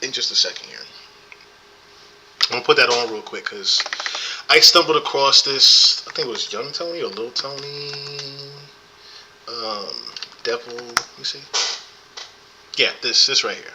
in just a second here. I'm gonna put that on real quick because I stumbled across this. I think it was Young Tony or Little Tony. Devil. Let me see. Yeah, this right here.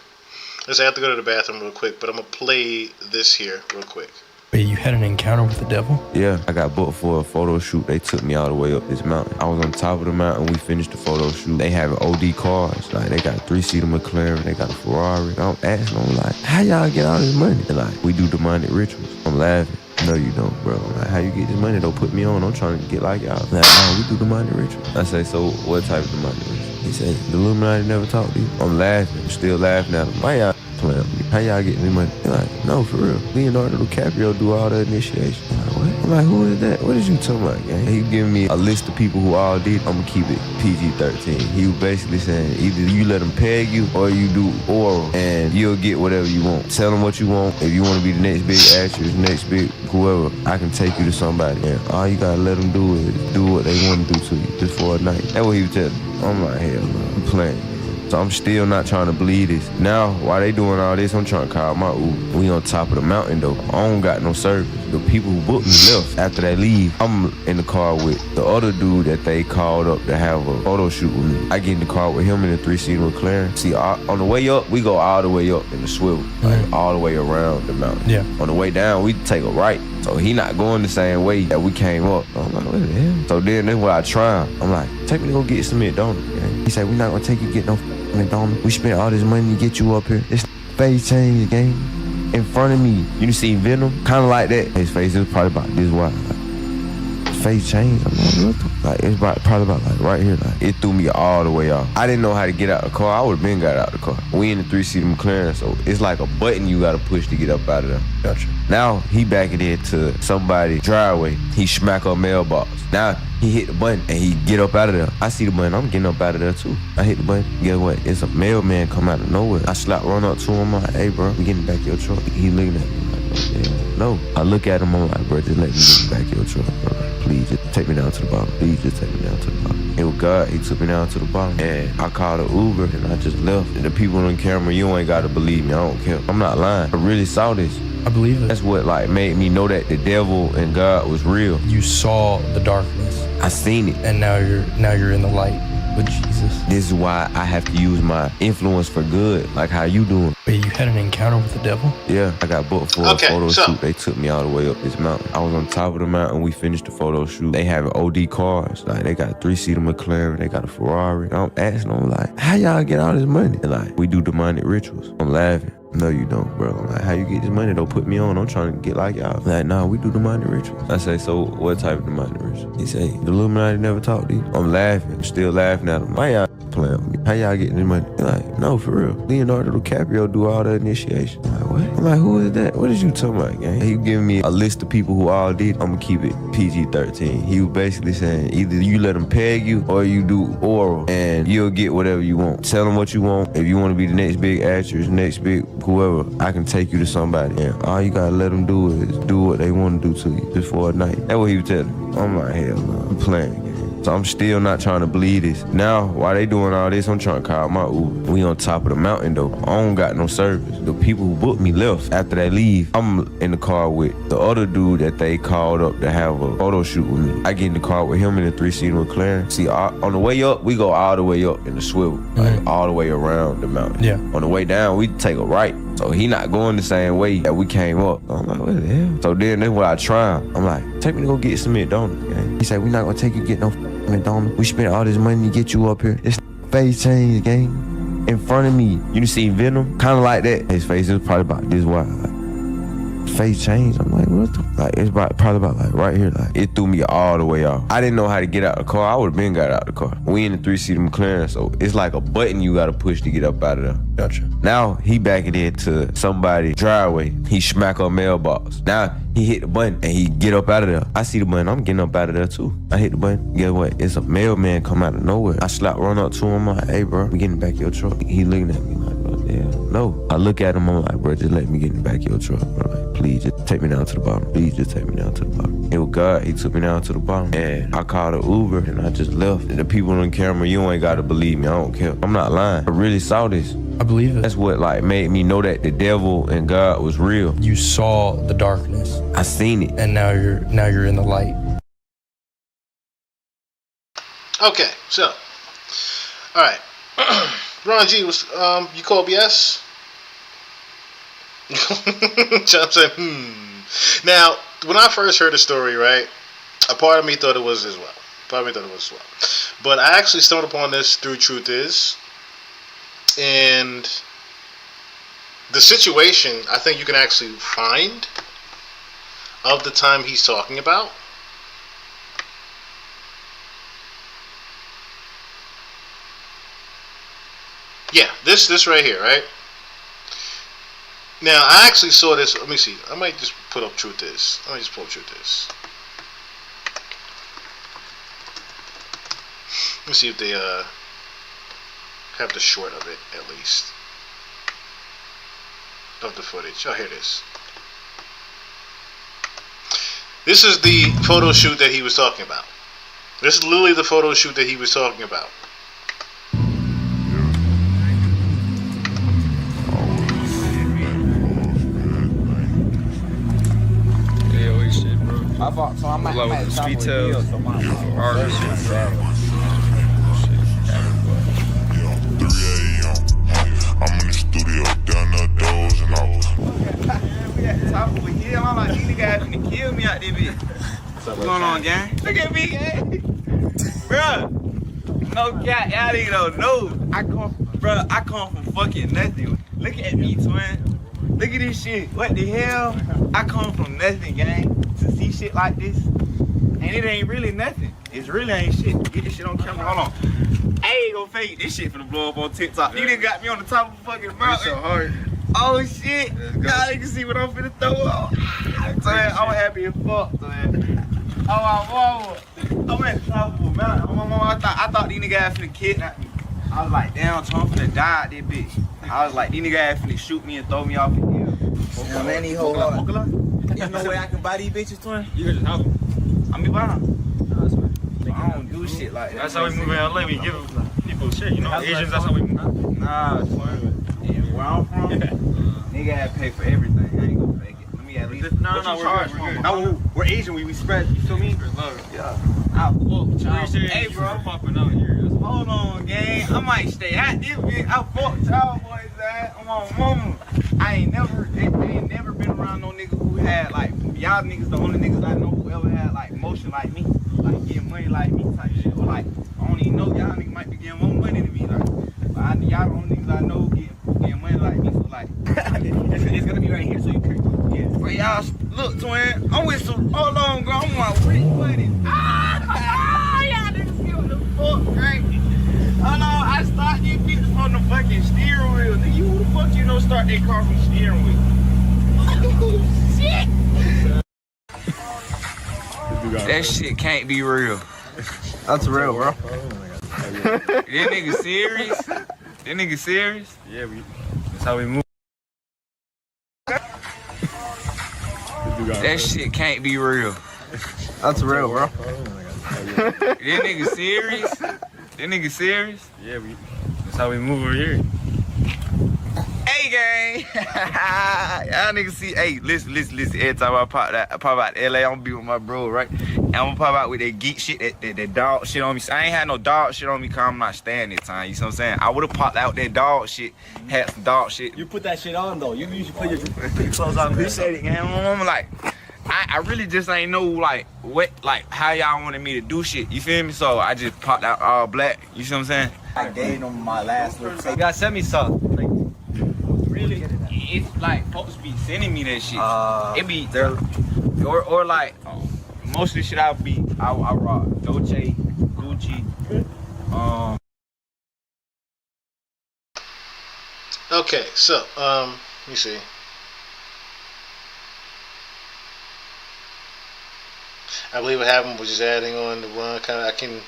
I have to go to the bathroom real quick, but I'm gonna play this here real quick. Wait, you had an encounter with the devil? Yeah, I got booked for a photo shoot. They took me all the way up this mountain. I was on top of the mountain. We finished the photo shoot. They have OD cars. Like, they got a 3-seater McLaren. They got a Ferrari. I'm asking them, like, how y'all get all this money? They're like, we do demonic rituals. I'm laughing. No, you don't, bro. I'm like, how you get this money? Don't put me on. I'm trying to get like y'all. Like, no, we do demonic rituals. I say, so what type of demonic rituals? He said, the Illuminati never talked to you. I'm laughing. I'm still laughing at him. Why y'all playing with me? How y'all getting this money? They're like, no, for real. Leonardo DiCaprio do all the initiation. I'm like, what? I'm like, who is that? What is you talking about, gang? He giving me a list of people who all did. I'm gonna keep it PG-13. He was basically saying, either you let them peg you or you do oral and you'll get whatever you want. Tell them what you want. If you want to be the next big actress, next big whoever, I can take you to somebody. And all you gotta let them do is do what they want to do to you just for a night. That's what he was telling me. I'm like, hell no, I'm playing. So I'm still not trying to believe this. Now, while they doing all this, I'm trying to call my Uber. We on top of the mountain, though. I don't got no service. The people who booked me left. After they leave, I'm in the car with the other dude that they called up to have a photo shoot with me. I get in the car with him in the 3-seater McLaren. See, on the way up, we go all the way up in the swivel. Like, all the way around the mountain. Yeah. On the way down, we take a right. So he not going the same way that we came up. I'm like, what the hell? So then that's what I try. I'm like, take me to go get some McDonald's. He said, we not gonna take you to get no McDonald's. We spent all this money to get you up here. This face changed, gang. In front of me, you see Venom? Kind of like that. His face is probably about this wide. Like, face changed. I'm like, what the? Like, it's probably about like right here. Like, it threw me all the way off. I didn't know how to get out the car. I would have been got out the car. We in the 3-seater McLaren, so it's like a button you gotta push to get up out of there. Gotcha. Now he backing into somebody's driveway. He smack a mailbox. Now he hit the button and he get up out of there. I see the button. I'm getting up out of there too. I hit the button. Guess what? It's a mailman come out of nowhere. I run up to him. I'm like, hey, bro, we getting back your truck. He looking at me like, no. I look at him. I'm like, bro, just let me get back your truck, bro. Please, just take me down to the bottom. Please, just take me down to the bottom. It was God. He took me down to the bottom. And I called an Uber and I just left. And the people on camera, you ain't got to believe me. I don't care. I'm not lying. I really saw this. I believe it. That's what like made me know that the devil and God was real. You saw the darkness. I seen it. And now you're in the light with Jesus. This is why I have to use my influence for good, like how you doing. Wait, you had an encounter with the devil? Yeah, I got booked for a photo shoot. They took me all the way up this mountain. I was on top of the mountain. We finished the photo shoot. They have OD cars. Like, they got a 3-seater McLaren. They got a Ferrari. I'm asking them, like, how y'all get all this money? They're like, we do demonic rituals. I'm laughing. No, you don't, bro. I'm like, how you get this money? Don't put me on. I'm trying to get like y'all. Like, nah, we do demonic rituals. I say, so what type of demonic rituals? He say, the Illuminati never talked to you. I'm laughing. I'm still laughing at him. Why y'all playing with me? How y'all getting this money? They're like, no, for real. Leonardo DiCaprio do all the initiation. I'm like, what? I'm like, who is that? What is you talking about, gang? He giving me a list of people who all did. I'm gonna keep it PG-13. He was basically saying, either you let them peg you or you do oral and you'll get whatever you want. Tell them what you want. If you want to be the next big actress, next big whoever, I can take you to somebody. And all you gotta let them do is do what they want to do to you just for a night. That's what he was telling me. I'm like, hell no, I'm playing. So I'm still not trying to believe this. Now, while they doing all this, I'm trying to call my Uber. We on top of the mountain, though. I don't got no service. The people who booked me left. After they leave, I'm in the car with the other dude that they called up to have a photo shoot with me. I get in the car with him in the 3-seater McLaren. See, on the way up, we go all the way up in the swivel. Like, all the way around the mountain. Yeah. On the way down, we take a right. So he not going the same way that we came up. I'm like, what the hell? So then that's what I try. I'm like, take me to go get some McDonald's, gang. He said, we not gonna take you to get no McDonald's. We spent all this money to get you up here. This face changed, gang. In front of me, you see Venom? Kind of like that. His face is probably about this wide. Like, face changed. I'm like, what the? Like, it's probably about like right here. Like, it threw me all the way off. I didn't know how to get out of the car. I would have been got out of the car. We in the 3-seater McLaren, so it's like a button you gotta push to get up out of there. Gotcha. Now he backing into somebody's driveway. He smack a mailbox. Now he hit the button and he get up out of there. I see the button. I'm getting up out of there too. I hit the button. Guess what? It's a mailman come out of nowhere. I run up to him. I'm like, hey, bro, we getting back your truck. He looking at me like, bro, yeah, no. I look at him. I'm like, bro, just let me get in back your truck, bro. Like, please, just take me down to the bottom. Please, just take me down to the bottom. It was God. He took me down to the bottom. And I called an Uber and I just left. And the people on camera, you ain't got to believe me. I don't care. I'm not lying. I really saw this. I believe it. That's what like made me know that the devil and God was real. You saw the darkness, I seen it. and now you're in the light. Okay, so, all right, Ron G was you called BS. Chop said, Now, when I first heard the story, right, a part of me thought it was as well. But I actually stumbled upon this through Truth Is, and the situation I think you can actually find of the time he's talking about. Yeah, this right here, right? Now, I actually saw this. Let me see. I might just put up Truth Is. Let me just pull up Truth Is. Let me see if they have the short of it, at least. Of the footage. Oh, here it is. This is the photo shoot that he was talking about. This is literally the photo shoot that he was talking about. I thought so. I might with the sweet tails. 3 AM, I'm in the studio, down the doors and all. We at the top of a hill. I'm like, these guys finna kill me out there, bitch. What's going on, gang? Look at me, gang. Bruh. No cat, y'all nigga don't know. I come from fucking nothing. Look at me, twin. Look at this shit. What the hell? I come from nothing, gang. To see shit like this. And it ain't really nothing. It really ain't shit. Get this shit on camera. Hold on. I ain't gonna fake this shit finna blow up on TikTok. You done got me on the top of the fucking mountain. So hard. Oh shit. Y'all can see what I'm finna throw up. So I'm happy as fuck. So I'm at the top of the mountain. I thought these niggas finna kidnap me. I was like, damn, I'm finna die out this bitch. I was like, these niggas finna shoot me and throw me off the hill. Yeah, man, these whole There's no way I can buy these bitches, twin. You can just help them. I be buying. I don't do shit like that. That's how we move in LA. We give people shit, you know. Asians, that's how we move. Nah, twin. Yeah, where I'm from, nigga had to pay for everything. I ain't gonna fake it. Let me at least. No, we're Asian. We spread. You feel me? Yeah. I fuck y'all. Hey, bro. Popping out here. Hold on, gang. I might stay at this bitch. I fuck y'all boys, man. I'm on mama. I ain't never been around no nigga who had like y'all niggas. The only niggas I know who ever had like motion like me, like getting money like me type shit. Or like I don't even know y'all niggas might be getting more money than me. Like y'all the only niggas I know getting money like me. So like it's gonna be right here. So you can but y'all look, twin. I'm with some. Hold on, girl. I'm like rich money. Y'all niggas feel the fuck right. Hold on, I start these bitches from the fucking steering wheel. Nigga, who the fuck you know start that car from steering wheel? Oh, shit! That shit can't be real. That's real, bro. That nigga serious? That nigga serious? Yeah, that's how we move. That shit can't be real. That's real, bro. That nigga serious? That nigga serious? Yeah, that's how we move over here. Hey, gang. Y'all niggas see. Hey, listen. Every time I pop out LA, I'm gonna be with my bro, right? And I'm gonna pop out with that geek shit, that dog shit on me. I ain't had no dog shit on me because I'm not staying this time. You see what I'm saying? I would have popped out that dog shit, had some dog shit. You put that shit on, though. You usually put your clothes on. Appreciate it, gang. I'm like, I really just ain't know, like, what, like, how y'all wanted me to do shit. You feel me? So I just popped out all black. You see what I'm saying? I gave them my last little tape. You gotta send me some. Really? It's like folks be sending me that shit. It be They're or like most of the shit I rock Dolce, Gucci. Okay, so let me see. I believe what happened was just adding on the run. Can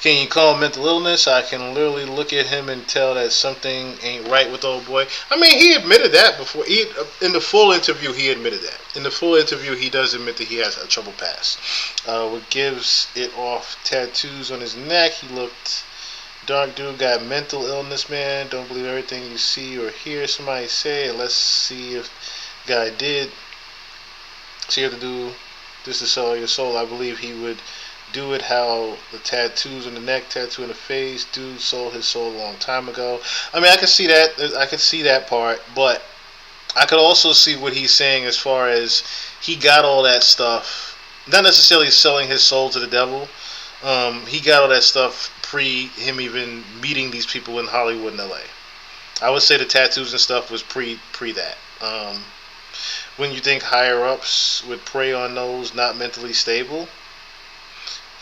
you call him mental illness? I can literally look at him and tell that something ain't right with old boy. I mean, he admitted that before. In the full interview, he admitted that. In the full interview, he does admit that he has a trouble past. What gives it off tattoos on his neck? He looked Dark dude got mental illness, man. Don't believe everything you see or hear somebody say. Let's see if guy did. So you have to do this to sell your soul. I believe he would do it how the tattoos in the neck, tattoo in the face. Dude sold his soul a long time ago. I mean, I can see that. I can see that part, but I could also see what he's saying as far as he got all that stuff. Not necessarily selling his soul to the devil. He got all that stuff pre him even meeting these people in Hollywood and LA. I would say the tattoos and stuff was pre that. When you think higher ups would prey on those not mentally stable,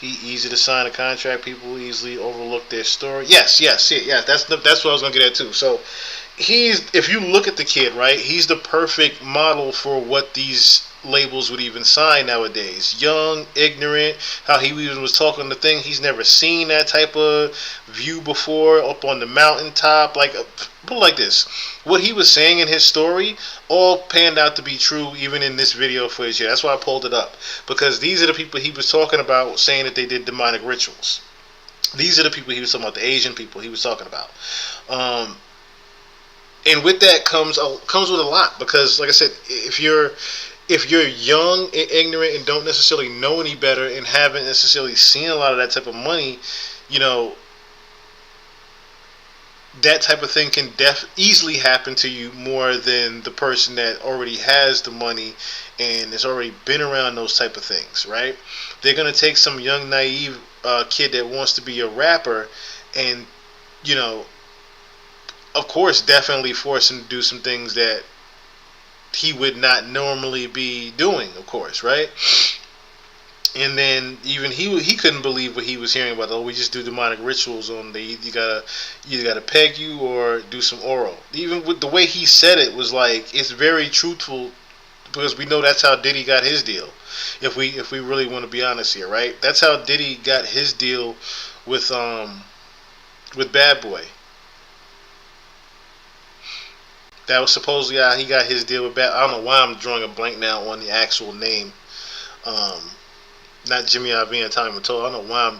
easy to sign a contract. People easily overlook their story. Yes. That's what I was gonna get at too. So if you look at the kid, right, he's the perfect model for what these labels would even sign nowadays. Young, ignorant, how he even was talking the thing. He's never seen that type of view before up on the mountaintop. Put it like this. What he was saying in his story all panned out to be true even in this video footage here. That's why I pulled it up. Because these are the people he was talking about saying that they did demonic rituals. These are the people he was talking about, the Asian people he was talking about. And with that comes with a lot, because like I said, if you're young and ignorant and don't necessarily know any better and haven't necessarily seen a lot of that type of money, that type of thing can easily happen to you more than the person that already has the money and has already been around those type of things, right? They're going to take some young, naive kid that wants to be a rapper and, of course, definitely force him to do some things that he would not normally be doing, of course, right? And then even he couldn't believe what he was hearing about. Oh, we just do demonic rituals on you gotta peg you or do some oral. Even with the way he said it was like it's very truthful, because we know that's how Diddy got his deal. If we really want to be honest here, right? That's how Diddy got his deal with Bad Boy. That was supposedly how he got his deal with Bad. I don't know why I'm drawing a blank now on the actual name. Not Jimmy Iovine and Tommy Mottola. I don't know why I'm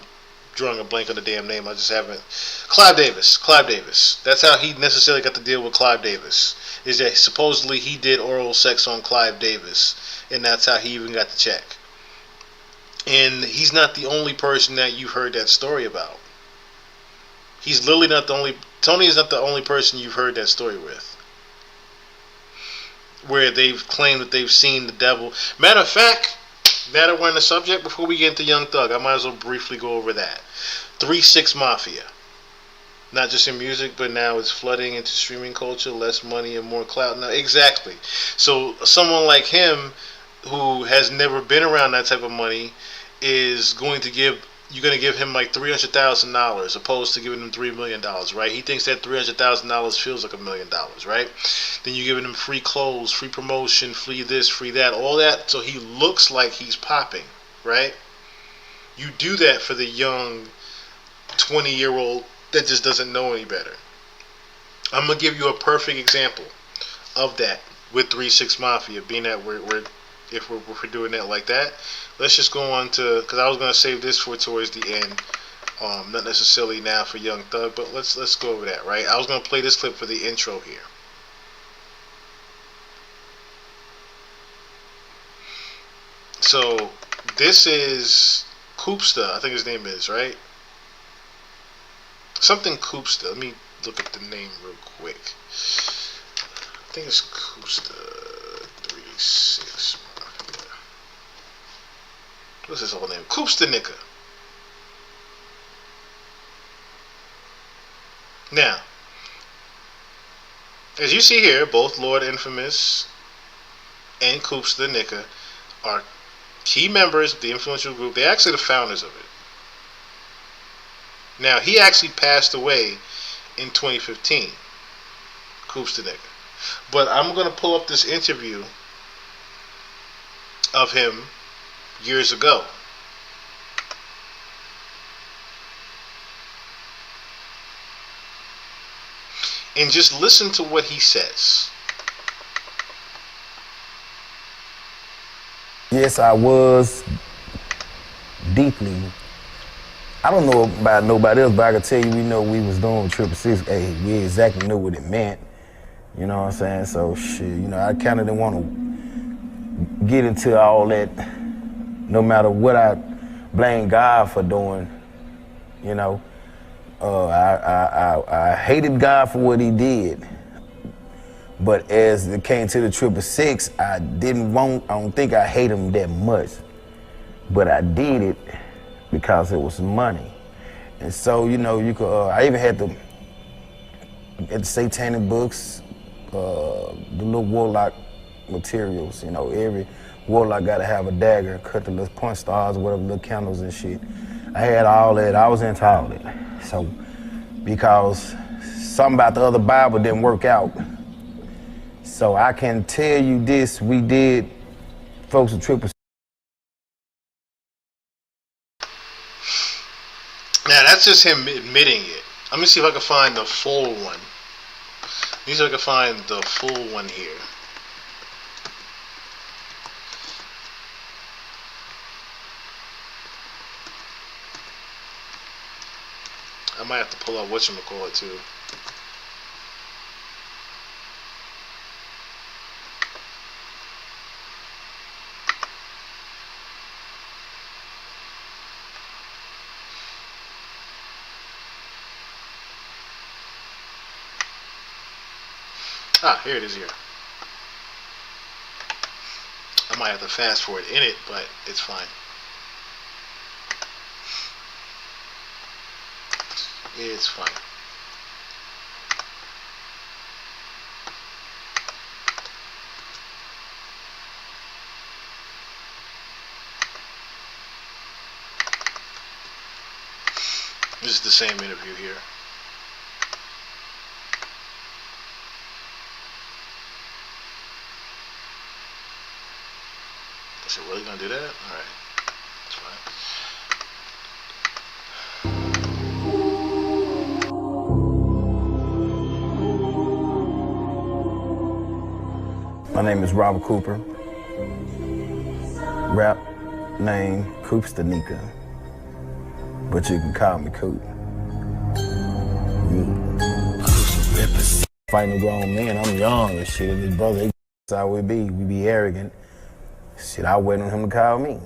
drawing a blank on the damn name. I just haven't. Clive Davis. That's how he necessarily got the deal with Clive Davis. Is that supposedly he did oral sex on Clive Davis, and that's how he even got the check. And he's not the only person that you've heard that story about. He's literally not the only. Tony is not the only person you've heard that story with, where they've claimed that they've seen the devil. Matter of fact, now that we're on the subject, before we get into Young Thug, I might as well briefly go over that. 3 6 Mafia. Not just in music, but now it's flooding into streaming culture, less money and more clout. Now, exactly. So someone like him, who has never been around that type of money, is going to give him like $300,000 opposed to giving him $3 million, right? He thinks that $300,000 feels like $1 million, right? Then you're giving him free clothes, free promotion, free this, free that, all that, so he looks like he's popping, right? You do that for the young 20-year-old that just doesn't know any better. I'm gonna give you a perfect example of that with 3 6 Mafia, being that we're doing that like that. Let's just go on to, because I was going to save this for towards the end, not necessarily now for Young Thug, but let's go over that, right? I was going to play this clip for the intro here. So this is Koopsta, I think his name is, right? Something Koopsta. Let me look at the name real quick. I think it's Koopsta 3 6. What's his whole name? Koopsta Nika. Now, as you see here, both Lord Infamous and Koopsta Nika are key members of the influential group. They're actually the founders of it. Now, he actually passed away in 2015, Koopsta Nika. But I'm going to pull up this interview of him years ago. And just listen to what he says. Yes, I was deeply I don't know about nobody else, but I can tell you we know we was doing 666. Hey, we exactly knew what it meant. You know what I'm saying? So shit, you know, I kind of didn't want to get into all that. No matter what I blame God for doing, you know, I hated God for what he did. But as it came to the 666, I don't think I hate him that much. But I did it because it was money. And so, you know, you could, I even had the satanic books, the little warlock materials, you know, every warlock gotta have a dagger, cut the little point stars, whatever, little candles and shit. I had all that, I was into all that. So, because something about the other Bible didn't work out. So I can tell you this, we did, folks at Triple. Now that's just him admitting it. Let me see if I can find the full one. Let me see if I can find the full one here. I might have to pull up whatchamacallit too. Ah, here it is here. I might have to fast forward in it, but it's fine. It's fine. This is the same interview here. Is it really gonna do that? All right, that's fine. My name is Robert Cooper. Rap name Coopstanika, but you can call me Coop. Fighting a grown man, I'm young and shit. His brother, that's how we be arrogant. Shit, I wait on him to call me.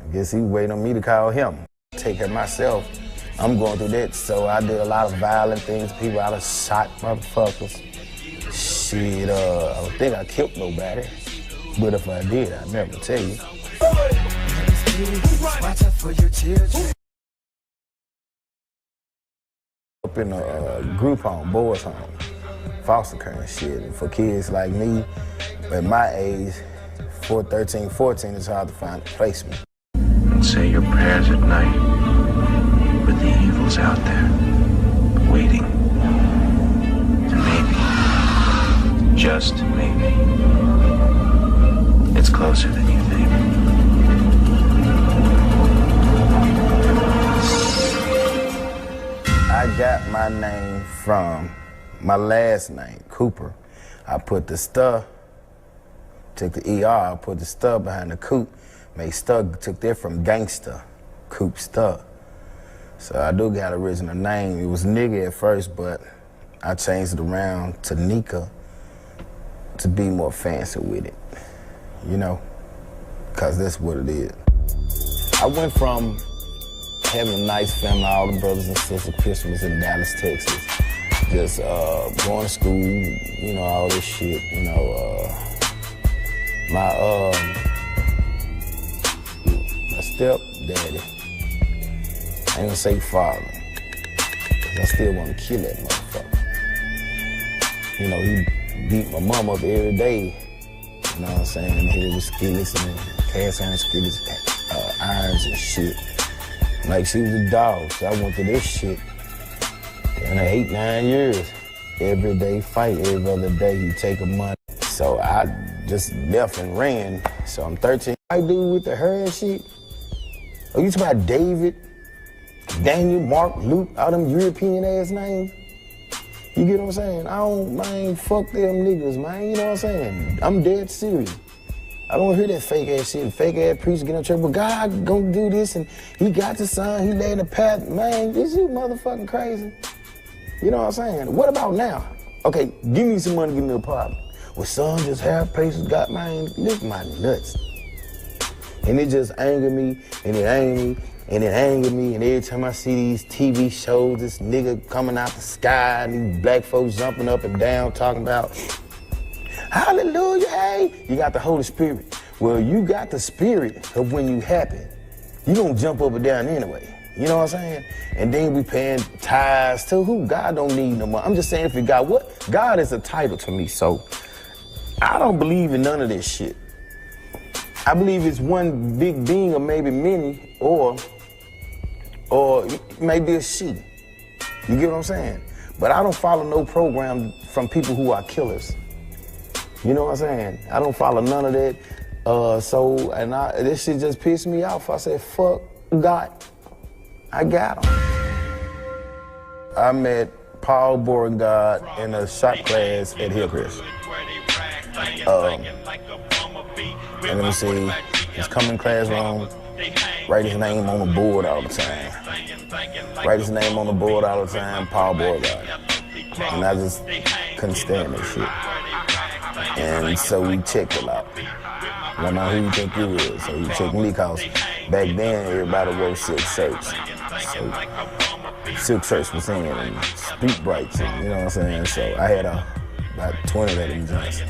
I guess he waiting on me to call him. Take care of myself. I'm going through that, so I did a lot of violent things. People out of shot motherfuckers. Shit, I don't think I killed nobody, but if I did, I'd never tell you. Up in a group home, boys home, foster care and shit. And for kids like me, at my age, 13, 14, it's hard to find a placement. And say your prayers at night, but the evil's out there, waiting. And maybe, just maybe, it's closer than you think. I got my name from my last name, Cooper. I put the stuff, took the ER, I put the stuff behind the Coop, made stuff, took that from gangster, Coop stuff. So I do got an original name. It was nigga at first, but I changed it around to Nika to be more fancy with it, you know, because that's what it is. I went from having a nice family, all the brothers and sisters, Christmas in Dallas, Texas, just going to school, you know, all this shit, you know. My stepdaddy, I ain't gonna say father, cause I still wanna kill that motherfucker. You know, he beat my mom up every day, you know what I'm saying? He was skillets and cast iron skillets, irons and shit. Like she was a dog, so I went through this shit in 8, 9 years. Every day fight, every other day he take a month. So I just left and ran. So I'm 13. I do with the hair and shit. Oh, you talking about David, Daniel, Mark, Luke, all them European ass names? You get what I'm saying? I ain't fuck them niggas, man. You know what I'm saying? I'm dead serious. I don't hear that fake ass shit. Fake ass preacher get on church, but God gonna do this and he got the son, he laid the path. Man, is you motherfucking crazy? You know what I'm saying? What about now? Okay, give me some money, give me a apartment. Well, son, just have patience, God, man, lift my nuts. And it just angered me, and it angered me, and it angered me, and every time I see these TV shows, this nigga coming out the sky, and these black folks jumping up and down, talking about, hallelujah, hey, you got the Holy Spirit. Well, you got the spirit of when you happy. You gonna jump up and down anyway. You know what I'm saying? And then we paying tithes to who? God don't need no money. I'm just saying if you got what? God is a title to me, so I don't believe in none of this shit. I believe it's one big being or maybe many, or maybe a she. You get what I'm saying? But I don't follow no program from people who are killers. You know what I'm saying? I don't follow none of that. This shit just pissed me off. I said, fuck God. I got him. I met Paul Beauregard in a shop class at Hillcrest. And let me see, he's coming in classroom, write his name on the board all the time. Write his name on the board all the time, Paul Beauregard. And I just couldn't stand that shit. And so we checked a lot. I know who you think you is, so you checked me, cause back then everybody wore silk shirts. So silk shirts was in and Speak Brights, and you know what I'm saying? So I had about 20 of them joints.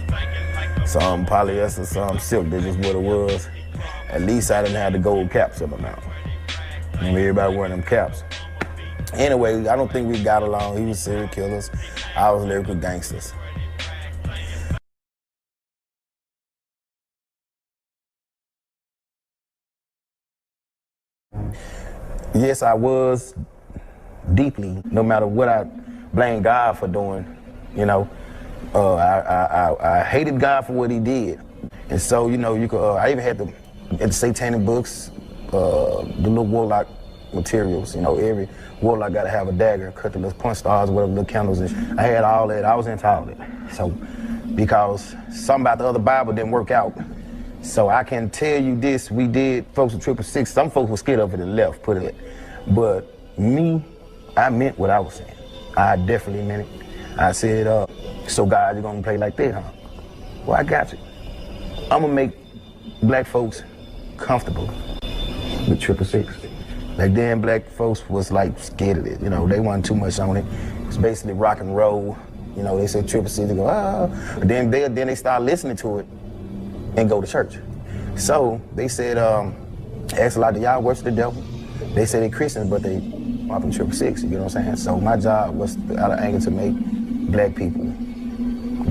Some polyester, some silk, that's just what it was. At least I didn't have the gold caps on my mouth. Everybody wearing them caps. Anyway, I don't think we got along. He was serial killers. I was lyrical gangsters. Yes, I was deeply, no matter what I blame God for doing, you know, I hated God for what he did. And so, you know, I even had the satanic books, the little warlock materials, you know, every warlock got to have a dagger, cut the little punch stars, whatever, little candles. And I had all that. I was into all that. So, because something about the other Bible didn't work out. So I can tell you this, we did, folks with 666, some folks were scared of it and left, put it. But me, I meant what I was saying. I definitely meant it. I said, so God, you're gonna play like that, huh? Well, I got you. I'm gonna make black folks comfortable with 666. Back then, black folks was like scared of it. You know, they wasn't too much on it. It's basically rock and roll. You know, they said 666, they go, ah. But then they start listening to it and go to church. So they said, asked a lot of y'all worship the devil. They say they Christians, but they up in 666, you know what I'm saying? So my job was out of anger to make black people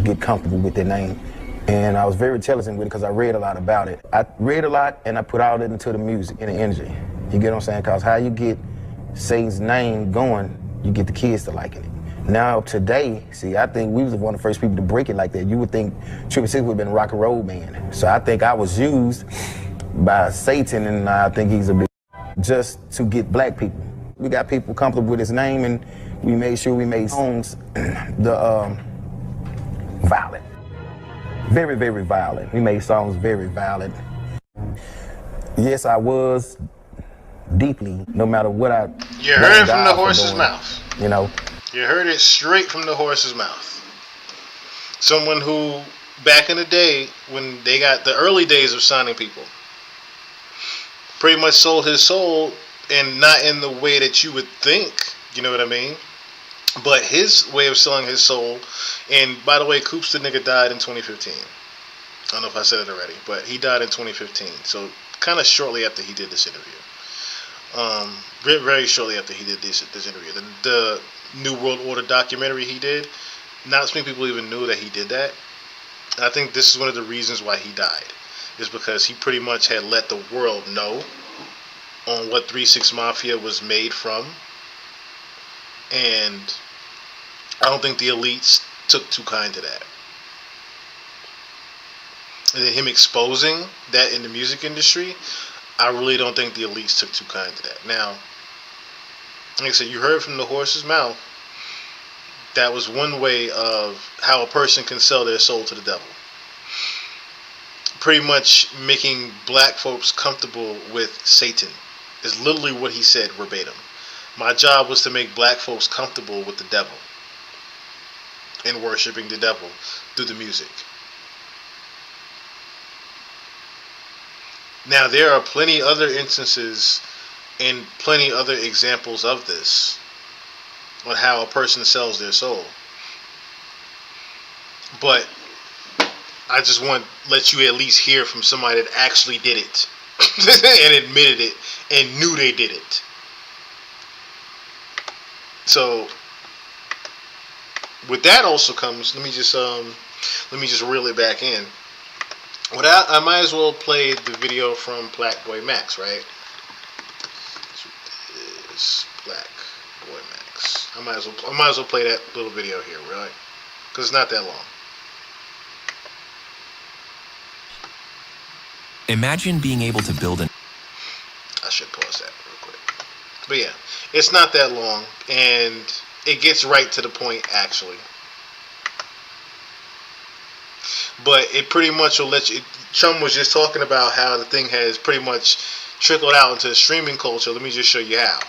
get comfortable with their name. And I was very intelligent with it because I read a lot about it. I read a lot and I put all that into the music and the energy. You get what I'm saying? Because how you get Satan's name going, you get the kids to liking it. Now today, see, I think we was one of the first people to break it like that. You would think 666 would have been a rock and roll band. So I think I was used by Satan, and I think he's a big just to get black people. We got people comfortable with his name, and we made sure we made songs violent. Very, very violent. We made songs very violent. Yes, I was deeply, no matter what I... You heard it from the horse's mouth. You know? You heard it straight from the horse's mouth. Someone who, back in the day, when they got the early days of signing people, pretty much sold his soul, and not in the way that you would think, you know what I mean? But his way of selling his soul, and by the way, Coops the nigga died in 2015. I don't know if I said it already, but he died in 2015. So kind of shortly after he did this interview. Very shortly after he did this interview. The New World Order documentary he did, not as many people even knew that he did that. And I think this is one of the reasons why he died, is because he pretty much had let the world know on what 3 6 Mafia was made from. And I don't think the elites took too kind to that. And then him exposing that in the music industry, I really don't think the elites took too kind to that. Now, like I said, you heard from the horse's mouth, that was one way of how a person can sell their soul to the devil. pretty much making black folks comfortable with Satan. Is literally what he said verbatim. My job was to make black folks comfortable with the devil and worshiping the devil through the music. Now, there are plenty other instances and plenty other examples of this on how a person sells their soul. But I just want to let you at least hear from somebody that actually did it and admitted it and knew they did it. So with that also comes, let me just reel it back in. I might as well play the video from Black Boy Max, right? This Black Boy Max. I might as well play that little video here, right? Because it's not that long. Imagine being able to build an... I should pause that real quick. But yeah, it's not that long, and it gets right to the point, actually. But it pretty much will let you... Chum was just talking about how the thing has pretty much trickled out into the streaming culture. Let me just show you how.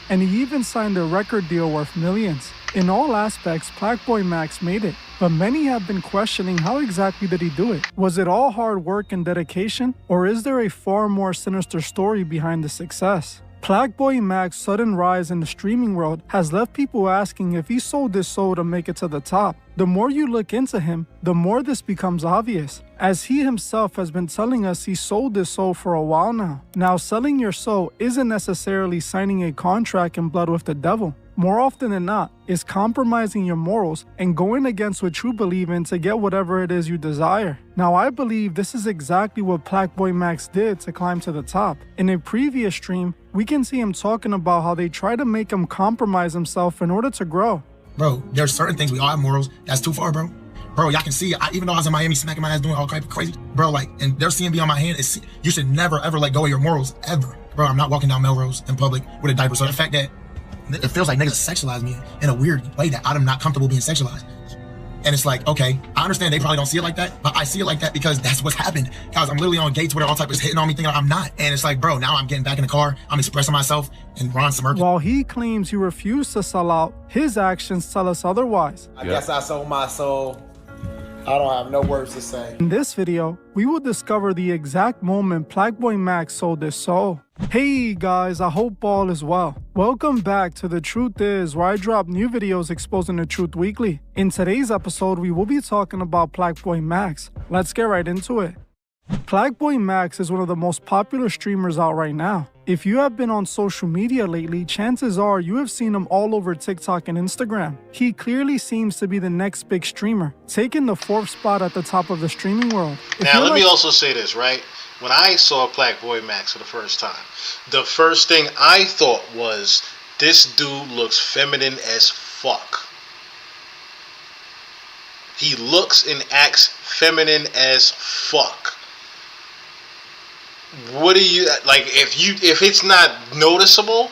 And he even signed a record deal worth millions. In all aspects, Black Boy Max made it. But many have been questioning how exactly did he do it? Was it all hard work and dedication? Or is there a far more sinister story behind the success? Black Boy Max's sudden rise in the streaming world has left people asking if he sold his soul to make it to the top. The more you look into him, the more this becomes obvious, as he himself has been telling us he sold his soul for a while now. Now, selling your soul isn't necessarily signing a contract in blood with the devil. More often than not, it's compromising your morals and going against what you believe in to get whatever it is you desire. Now, I believe this is exactly what Black Boy Max did to climb to the top. In a previous stream, we can see him talking about how they try to make him compromise himself in order to grow. Bro, there's certain things we all have morals. That's too far, bro. Bro, y'all can see, even though I was in Miami smacking my ass doing all type of crazy, bro, like, and their CMB on my hand, you should never, ever let go of your morals, ever. Bro, I'm not walking down Melrose in public with a diaper. So the fact that it feels like niggas sexualize me in a weird way that I'm not comfortable being sexualized. And it's like, okay, I understand they probably don't see it like that, but I see it like that because that's what's happened. Guys, I'm literally on Gates where all type is hitting on me thinking I'm not. And it's like, bro, now I'm getting back in the car, I'm expressing myself, and Ron's smirking. While he claims he refused to sell out, his actions tell us otherwise. I guess I sold my soul. I don't have no words to say. In this video, we will discover the exact moment Black Boy Max sold his soul. Hey guys, I hope all is well. Welcome back to The Truth Is, where I drop new videos exposing the truth weekly. In today's episode, we will be talking about Black Boy Max. Let's get right into it. Black Boy Max is one of the most popular streamers out right now. If you have been on social media lately, chances are you have seen him all over TikTok and Instagram. He clearly seems to be the next big streamer, taking the 4th spot at the top of the streaming world. Now, let me also say this, right? When I saw Black Boy Max for the first time, the first thing I thought was, this dude looks feminine as fuck. He looks and acts feminine as fuck. What do you like? If it's not noticeable,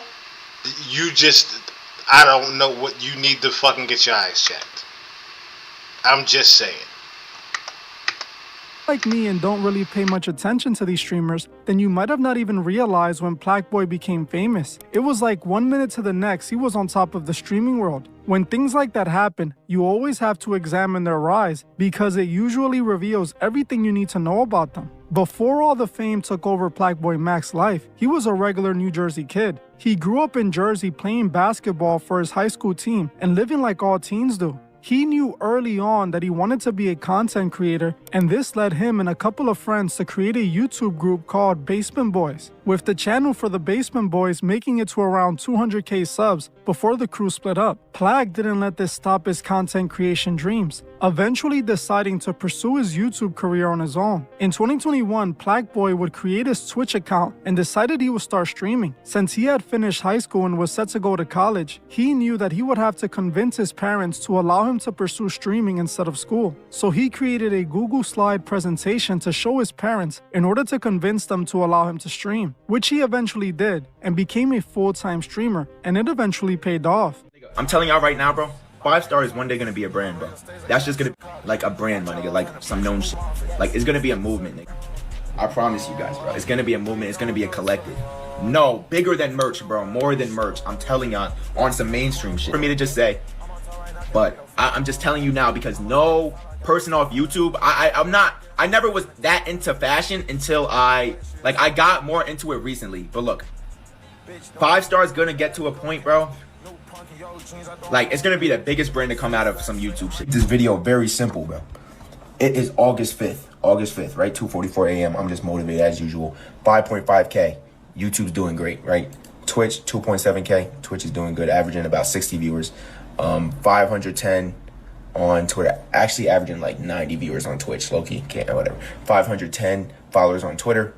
I don't know what you need to fucking get your eyes checked. I'm just saying. Like me and don't really pay much attention to these streamers, then you might have not even realized when Black Boy became famous. It was like 1 minute to the next, he was on top of the streaming world. When things like that happen, you always have to examine their rise because it usually reveals everything you need to know about them. Before all the fame took over Black Boy Max's life, he was a regular New Jersey kid. He grew up in Jersey playing basketball for his high school team and living like all teens do. He knew early on that he wanted to be a content creator, and this led him and a couple of friends to create a YouTube group called Basement Boys, with the channel for the Basement Boys making it to around 200k subs before the crew split up. Black didn't let this stop his content creation dreams, eventually deciding to pursue his YouTube career on his own. In 2021, Black Boy would create his Twitch account and decided he would start streaming. Since he had finished high school and was set to go to college, he knew that he would have to convince his parents to allow him to pursue streaming instead of school. So he created a Google Slide presentation to show his parents in order to convince them to allow him to stream, which he eventually did and became a full-time streamer, and it eventually paid off. I'm telling y'all right now, bro, 5-star is one day gonna be a brand, bro. That's just gonna be like a brand, my nigga, like some known shit. Like, it's gonna be a movement, nigga. I promise you guys, bro. It's gonna be a movement. It's gonna be a collective. No, bigger than merch, bro. More than merch. I'm telling y'all, on some mainstream shit. For me to just say, but I'm just telling you now because no person off YouTube, I never was that into fashion until I got more into it recently. But look, 5 Star is gonna get to a point, bro. Like, it's gonna be the biggest brand to come out of some YouTube shit. This video, very simple, bro. It is August 5th, right? 2:44 a.m. I'm just motivated as usual. 5.5K. YouTube's doing great, right? Twitch, 2.7K. Twitch is doing good, averaging about 60 viewers. 510 on Twitter. Actually averaging like 90 viewers on Twitch. Low-key, can't, whatever. 510 followers on Twitter.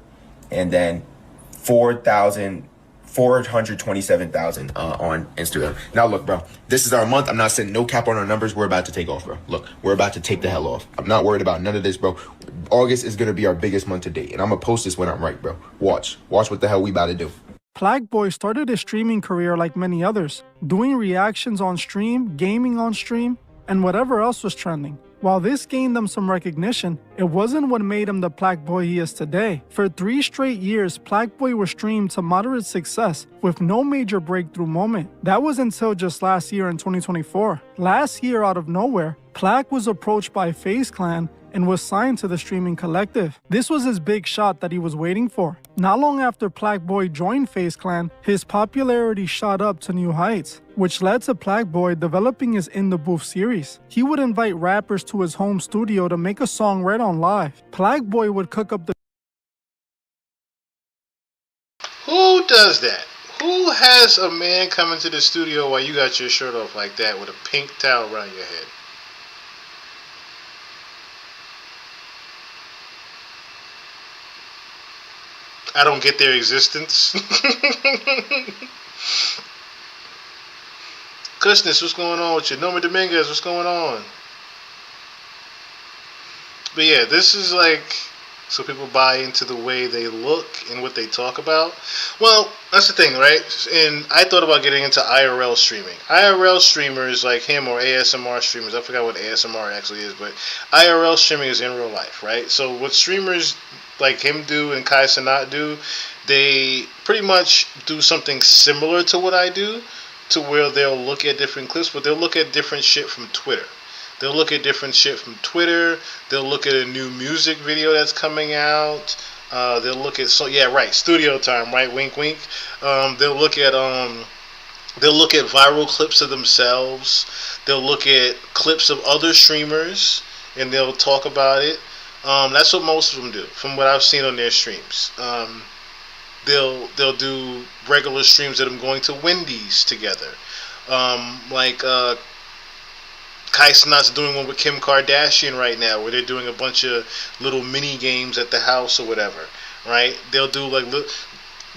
And then 427,000 on Instagram. Now look, bro, this is our month. I'm not saying no cap on our numbers. We're about to take off, bro. Look, we're about to take the hell off. I'm not worried about none of this, bro. August is gonna be our biggest month to date, and I'm gonna post this when I'm right, bro. Watch what the hell we about to do. Plagueboy started his streaming career like many others, doing reactions on stream, gaming on stream, and whatever else was trending. While this gained him some recognition, it wasn't what made him the Plagueboy he is today. For 3 straight years, Plagueboy was streamed to moderate success with no major breakthrough moment. That was until just last year in 2024. Last year, out of nowhere, Plague was approached by FaZe Clan and was signed to the streaming collective. This was his big shot that he was waiting for. Not long after Plagueboy joined FaZe Clan, his popularity shot up to new heights, which led to Plagueboy developing his In the Booth series. He would invite rappers to his home studio to make a song right on live. Plagueboy would cook up the... Who does that? Who has a man come into the studio while you got your shirt off like that with a pink towel around your head? I don't get their existence. Kushnis, what's going on with you? Noma Dominguez, what's going on? But yeah, this is like so people buy into the way they look and what they talk about. Well, that's the thing, right? And I thought about getting into IRL streaming. IRL streamers like him or ASMR streamers, I forgot what ASMR actually is, but IRL streaming is in real life, right? So what streamers like him do and Kai Cenat do, they pretty much do something similar to what I do, to where they'll look at different clips, but they'll look at different shit from Twitter. They'll look at different shit from Twitter. They'll look at a new music video that's coming out. They'll look at studio time, right? Wink, wink. They'll look at viral clips of themselves. They'll look at clips of other streamers and they'll talk about it. That's what most of them do, from what I've seen on their streams. They'll do regular streams of them going to Wendy's together. Kai Cenat's doing one with Kim Kardashian right now, where they're doing a bunch of little mini games at the house or whatever, right? They'll do like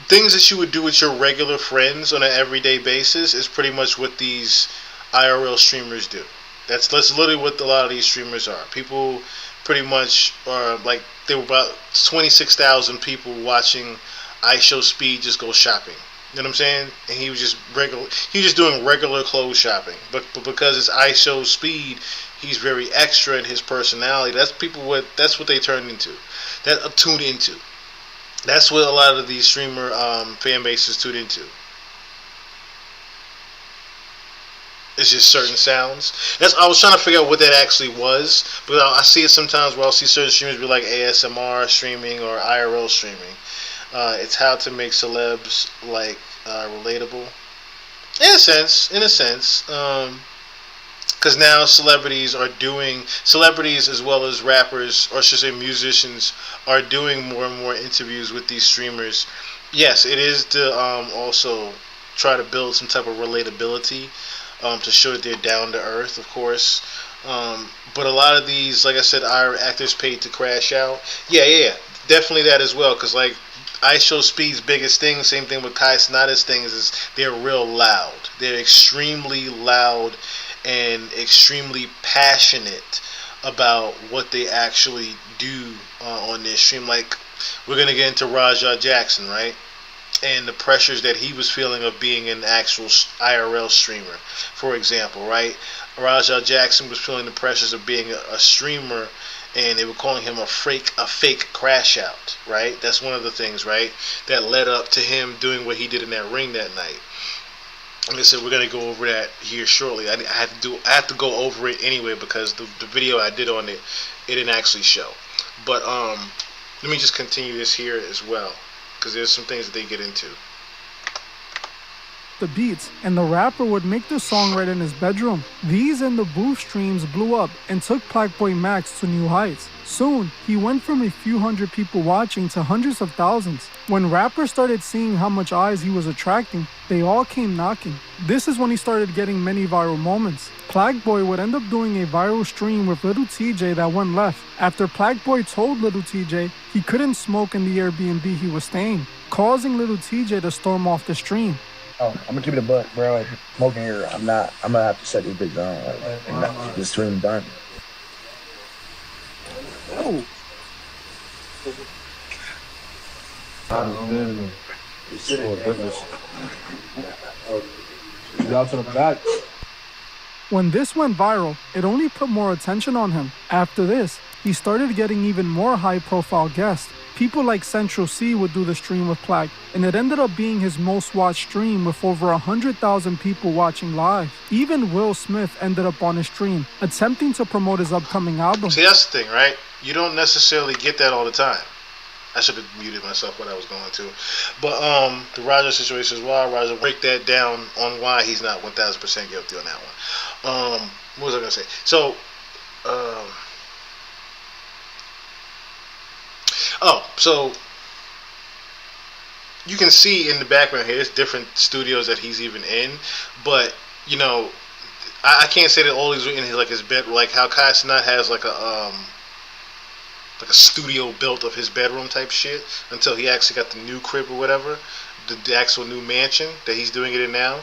things that you would do with your regular friends on an everyday basis is pretty much what these IRL streamers do. That's literally what a lot of these streamers are. People pretty much are like, there were about 26,000 people watching IShowSpeed just go shopping. You know what I'm saying? And he was just doing regular clothes shopping. But because it's IShowSpeed, he's very extra in his personality. That's what they turn into. Tune into. That's what a lot of these streamer fan bases tune into. It's just certain sounds. I was trying to figure out what that actually was, but I see it sometimes where I'll see certain streamers be like ASMR streaming or IRL streaming. It's how to make celebs like relatable, in a sense, because now celebrities as well as rappers, or I should say musicians, are doing more and more interviews with these streamers. Yes, it is to also try to build some type of relatability, to show that they're down to earth, of course. But a lot of these, like I said, are actors paid to crash out. Yeah, definitely that as well, because like IShowSpeed's biggest thing, same thing with Kai Cenat's things, is they're real loud. They're extremely loud and extremely passionate about what they actually do on their stream. Like, we're going to get into Raja Jackson, right? And the pressures that he was feeling of being an actual IRL streamer, for example, right? Raja Jackson was feeling the pressures of being a streamer and they were calling him a fake crash out, right? That's one of the things, right, that led up to him doing what he did in that ring that night. Like I said, we're gonna go over that here shortly. I have to go over it anyway because the video I did on it didn't actually show. But let me just continue this here as well because there's some things that they get into. The beats, and the rapper would make the song right in his bedroom. These and the booth streams blew up and took Plaque Max to new heights. Soon, he went from a few hundred people watching to hundreds of thousands. When rappers started seeing how much eyes he was attracting, they all came knocking. This is when he started getting many viral moments. Plaque Boy would end up doing a viral stream with Little TJ that went left after Plaque Boy told Little TJ he couldn't smoke in the Airbnb he was staying, causing Little TJ to storm off the stream. Oh, I'm gonna keep it a buck, bro. Like, smoking here, I'm gonna have to shut this bitch down. Like, the stream done. Oh. Out to the back. When this went viral, it only put more attention on him. After this, he started getting even more high-profile guests. People like Central C would do the stream with Plaque, and it ended up being his most watched stream with over 100,000 people watching live. Even Will Smith ended up on his stream, attempting to promote his upcoming album. See, that's the thing, right? You don't necessarily get that all the time. I should have muted myself when I was going to. But the Roger situation as well, Roger, break that down on why he's not 1,000% guilty on that one. What was I going to say? So, so you can see in the background here, there's different studios that he's even in, but you know, I can't say that all these are in his bed, like how Kai Cenat has like a studio built of his bedroom type shit until he actually got the new crib or whatever, the actual new mansion that he's doing it in now.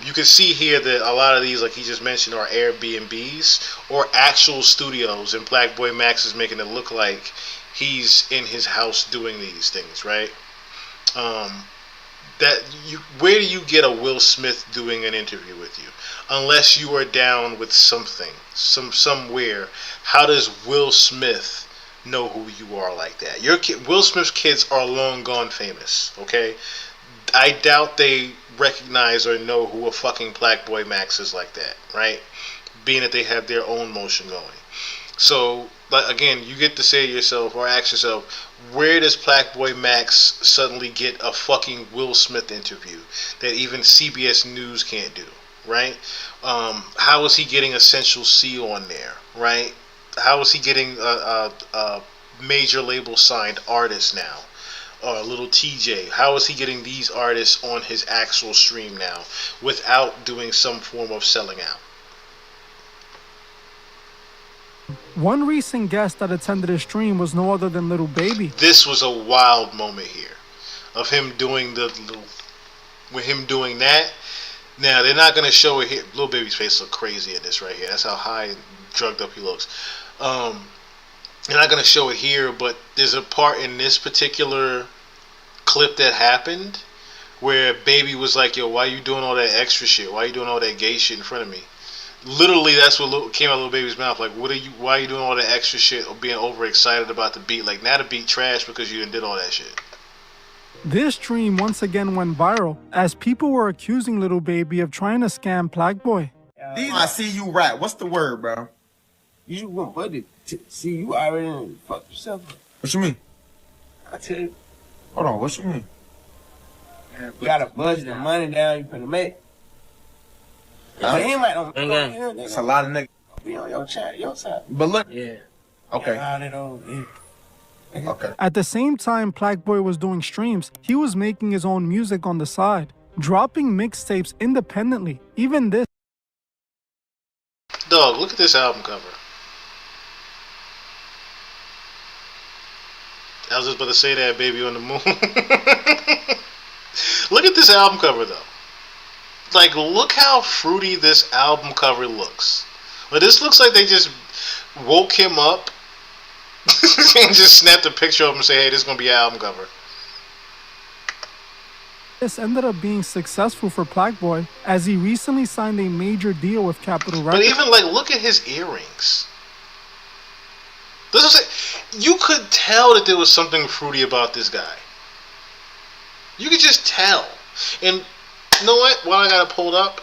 You can see here that a lot of these, like he just mentioned, are Airbnbs or actual studios, and Plaque Max is making it look like he's in his house doing these things, right? Where do you get a Will Smith doing an interview with you? Unless you are down with something, somewhere. How does Will Smith know who you are like that? Will Smith's kids are long gone famous, okay? I doubt they recognize or know who a fucking Plaque Max is like that, right? Being that they have their own motion going. So, but again, you get to say to yourself or ask yourself, where does Plaque Max suddenly get a fucking Will Smith interview that even CBS News can't do, right? How is he getting Essential C on there, right? How is he getting a major label signed artist now? Or Little TJ, how is he getting these artists on his actual stream now without doing some form of selling out? One recent guest that attended his stream was no other than Little Baby. This was a wild moment here of him doing with him doing that. Now they're not gonna show it here. Little Baby's face look crazy in this right here. That's how high and drugged up he looks. They're not gonna show it here, but there's a part in this particular clip that happened where Baby was like, "Yo, why you doing all that extra shit? Why you doing all that gay shit in front of me?" Literally, that's what came out of Little Baby's mouth. Like, why are you doing all that extra shit or being overexcited about the beat? Like, now the beat trash because you did all that shit. This stream once again went viral as people were accusing Little Baby of trying to scam Plaque Boy. I see you rap. What's the word, bro? You want buddy? See, you already fucked yourself. What you mean? I tell you. Hold on, what you mean? You got a budget and money down you finna make. Ain't like no, that's a lot of niggas. Be on your side. But look. Yeah. Okay. Okay. At the same time Plaque Boy was doing streams, he was making his own music on the side, dropping mixtapes independently. Even this. Dog, look at this album cover. I was just about to say that, Baby on the Moon. Look at this album cover, though. Like, look how fruity this album cover looks. But this looks like they just woke him up and just snapped a picture of him and say, "Hey, this is gonna be an album cover." This ended up being successful for Plaque Boy as he recently signed a major deal with Capitol Records. But even like, look at his earrings. Let's just say, you could tell that there was something fruity about this guy. You could just tell. And you know what? While I got it pulled up,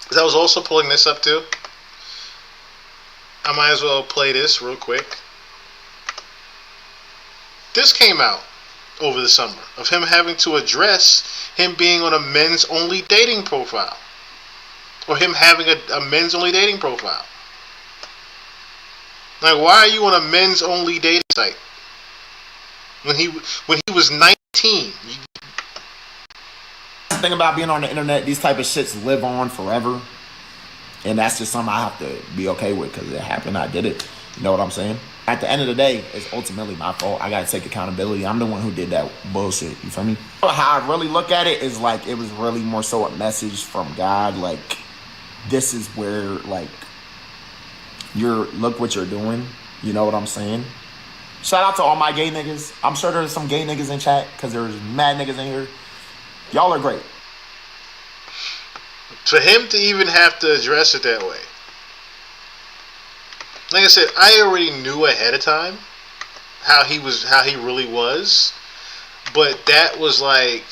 because I was also pulling this up too, I might as well play this real quick. This came out over the summer of him having to address him being on a men's only dating profile, or him having a men's only dating profile. Like, why are you on a men's only dating site when he was 19? The thing about being on the internet, these type of shits live on forever, and that's just something I have to be okay with because it happened. I did it. You know what I'm saying? At the end of the day, it's ultimately my fault. I gotta take accountability. I'm the one who did that bullshit. You feel me? How I really look at it is like it was really more so a message from God. Like, this is where, like, look what you're doing. You know what I'm saying? Shout out to all my gay niggas. I'm sure there's some gay niggas in chat because there's mad niggas in here. Y'all are great. For him to even have to address it that way. Like I said, I already knew ahead of time how he really was. But that was like...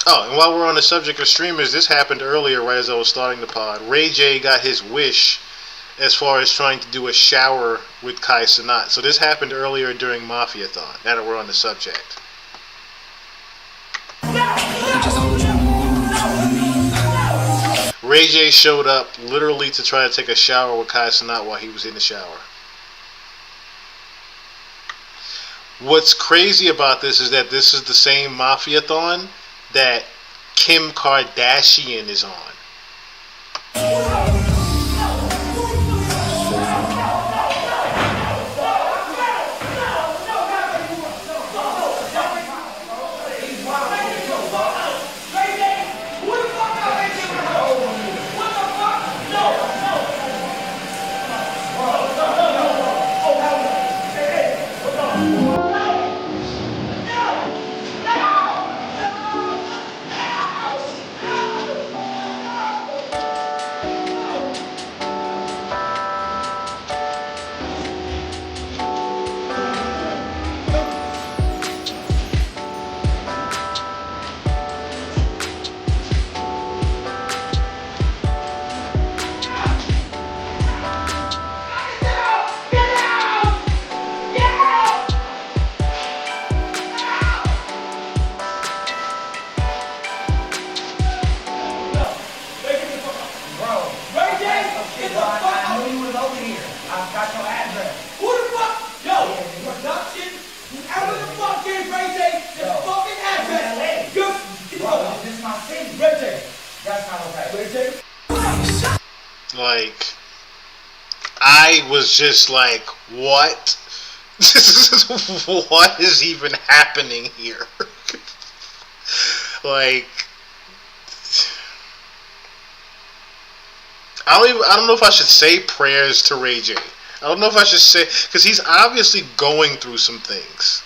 Oh, and while we're on the subject of streamers, this happened earlier right as I was starting the pod. Ray J got his wish as far as trying to do a shower with Kai Cenat. So this happened earlier during Mafiathon, now that we're on the subject. Ray J showed up literally to try to take a shower with Kai Cenat while he was in the shower. What's crazy about this is that this is the same Mafiathon that Kim Kardashian is on. Like, I was just like, what? What is even happening here? Like, I don't know if I should say prayers to Ray J. I don't know if I should say, because he's obviously going through some things.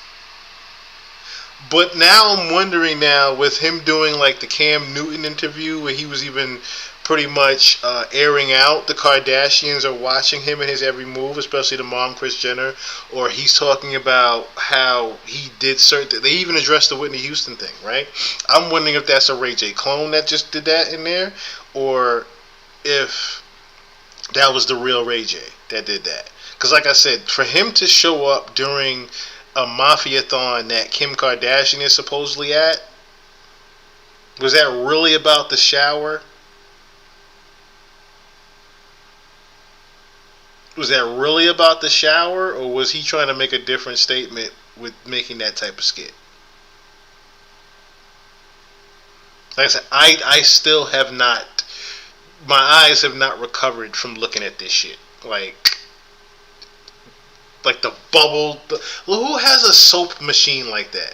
But now I'm wondering now, with him doing like the Cam Newton interview where he was even pretty much airing out the Kardashians are watching him in his every move, especially the mom, Kris Jenner, or he's talking about how he did certain... They even addressed the Whitney Houston thing, right? I'm wondering if that's a Ray J clone that just did that in there, or if that was the real Ray J that did that. Because like I said, for him to show up during a Mafiathon that Kim Kardashian is supposedly at, was that really about the shower? Was that really about the shower, or was he trying to make a different statement with making that type of skit? Like I said, I still have not, my eyes have not recovered from looking at this shit. Like the bubble, who has a soap machine like that?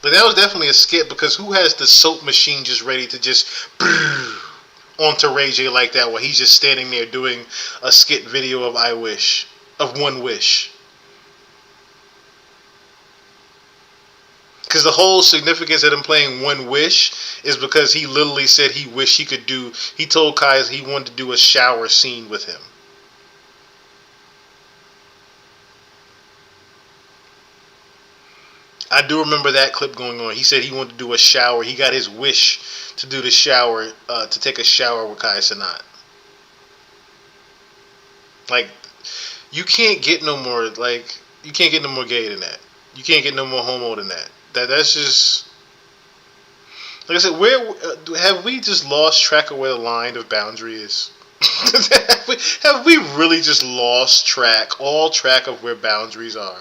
Like, that was definitely a skit, because who has the soap machine just ready to just onto Ray J like that while he's just standing there doing a skit video of One Wish. Because the whole significance of him playing One Wish is because he literally said he wished he could do. He told Kai he wanted to do a shower scene with him. I do remember that clip going on. He said he wanted to do a shower. He got his wish to do the shower, to take a shower with Kai Cenat. Like, you can't get no more, like, you can't get no more gay than that. You can't get no more homo than that. That's just, like I said, where have we just lost track of where the line of boundary is? have we really just lost all track of where boundaries are?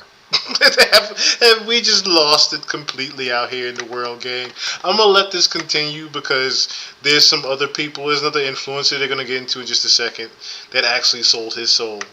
have we just lost it completely out here in the world, gang? I'm gonna let this continue because there's some other people, there's another influencer they're gonna get into in just a second that actually sold his soul.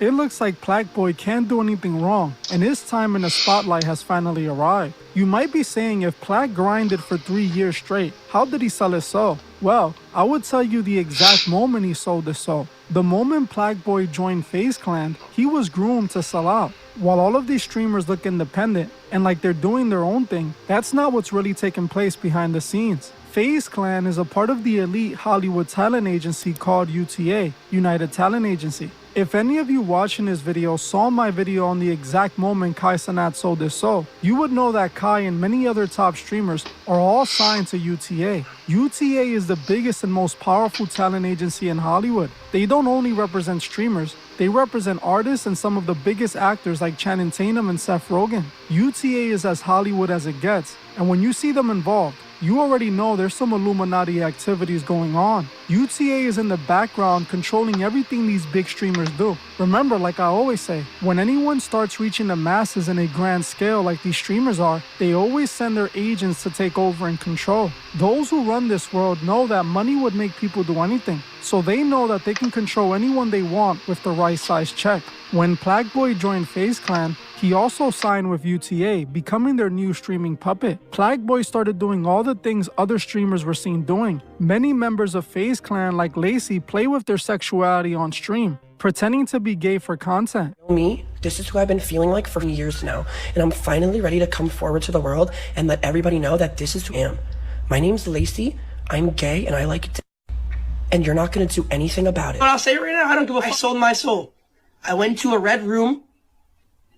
It looks like Plaque can't do anything wrong, and his time in the spotlight has finally arrived. You might be saying, if Plaque grinded for 3 years straight, how did he sell his soul? Well, I would tell you the exact moment he sold his soul. The moment Plaque joined FaZe Clan, he was groomed to sell out. While all of these streamers look independent and like they're doing their own thing, that's not what's really taking place behind the scenes. FaZe Clan is a part of the elite Hollywood talent agency called UTA, United Talent Agency. If any of you watching this video saw my video on the exact moment Kai Cenat sold his soul, you would know that Kai and many other top streamers are all signed to UTA. UTA is the biggest and most powerful talent agency in Hollywood. They don't only represent streamers, they represent artists and some of the biggest actors like Channing Tatum and Seth Rogen. UTA is as Hollywood as it gets, and when you see them involved, you already know there's some Illuminati activities going on. UTA is in the background controlling everything these big streamers do. Remember, like I always say, when anyone starts reaching the masses in a grand scale like these streamers are, they always send their agents to take over and control. Those who run this world know that money would make people do anything, so they know that they can control anyone they want with the right size check. When Plaque joined FaZe Clan, he also signed with UTA, becoming their new streaming puppet. Plaque started doing all the things other streamers were seen doing. Many members of FaZe Clan like Lacey play with their sexuality on stream, pretending to be gay for content. Me, this is who I've been feeling like for years now, and I'm finally ready to come forward to the world and let everybody know that this is who I am. My name's Lacey, I'm gay, and I like it, and you're not gonna do anything about it. But I'll say it right now, I don't give a fuck. I sold my soul. I went to a red room.